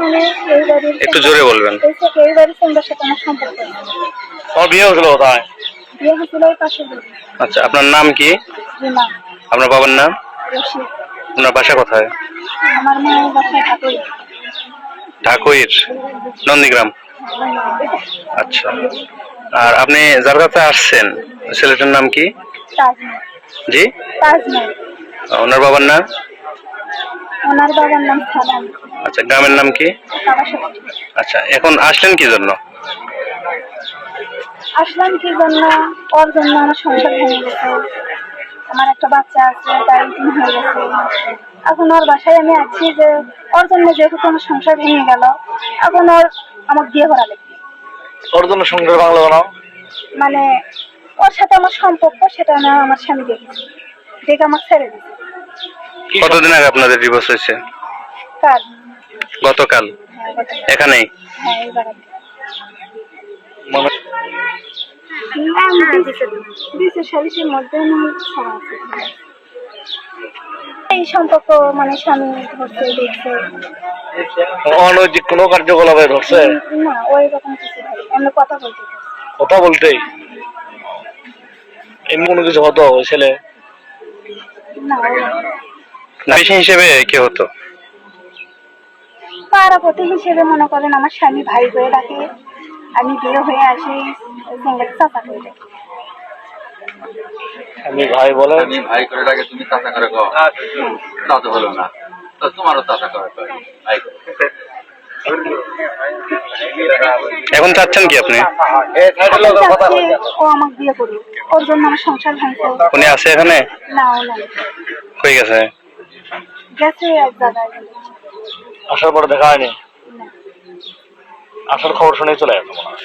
মানে এই বাড়ির একটু জোরে বলবেন। এই বাড়ির সঙ্গের সাথে আমার সম্পর্ক নেই। আমার বিয়ে হয়েছিল কোথায়? বিয়ে হয়েছিল ওই পাশের বাড়ি। আচ্ছা, আপনার নাম কি? রিমা, আপনার বাবার নাম? রশিদ। আপনার বাসা কোথায়? আমার মায়ের বাসায় ঠাকুর। ঢাকুইর নন্দীগ্রাম। আচ্ছা, আর আপনি যার কাছে আসছেন ছেলেটার নাম কি? তাজমহল। জি, তাজমহল। ওনার বাবার নাম? ওনার বাবার নাম সালাম। আচ্ছা, গ্রামের নাম কি? কাবাসতী। আচ্ছা, এখন আসলেন কি জন্য? আসলাম কি জন্য? ওর জন্য আমার সংসার ভেঙে গেছে। আমার একটা বাচ্চা আছে, তার 3 হয়ে গেছে। এখন ওর বাসায় আমি আছি যে ওর জন্য যেহেতু আমার সংসার ভেঙে গেল, এখন আমার বিয়ে করা লাগবে। ওর জন্য সংসার বাংলা বানাও? মানে ওর সাথে আমার সম্পর্ক, সেটা না আমার স্বামী দেখেছে, দেখে আমার ছেড়ে দিচ্ছে। কতদিন আগে আপনাদের ডিভোর্স হয়েছে? কার? গতকাল। হ্যাঁ, গতকাল। এখানেই? হ্যাঁ, এই বাড়িতে। মানে দিছে সালিশের মধ্যে ছাড়া আছে। এই সম্পর্ক মানে স্বামী ধরছে, দেখছে। অনৈতিক কোনো কার্যকলাপে ধরছে? না, ওই রকম কিছু হয়, এমনি কথা বলতে ধরছে। কথা বলতেই এমনি কোনো কিছু হতো ওই ছেলে? না, ওরকম। বেশি হিসেবে কে হতো? পাড়াপতি হিসেবে মনে করেন আমার স্বামী ভাই হয়ে ডাকে, আমি বিয়ে হয়ে আসি সিঙ্গেল চাচা করে ডাকি। আমি ভাই বলে? আমি ভাই করে ডাকে, তুমি চাচা করে কও? তা তো হলো না, তো তোমারও চাচা করে কয় ভাই করে। এখন চাচ্ছেন কি আপনি? আমি চাচ্ছি ও আমাকে বিয়ে করুক, ওর জন্য আমার সংসার ভাঙছে। উনি আছে এখানে? না, ও নাই, হয়ে গেছে? গেছে এক জায়গায়। আসার পরে দেখা হয়নি? না। আসার খবর শুনে চলে গেছে মনে হয়।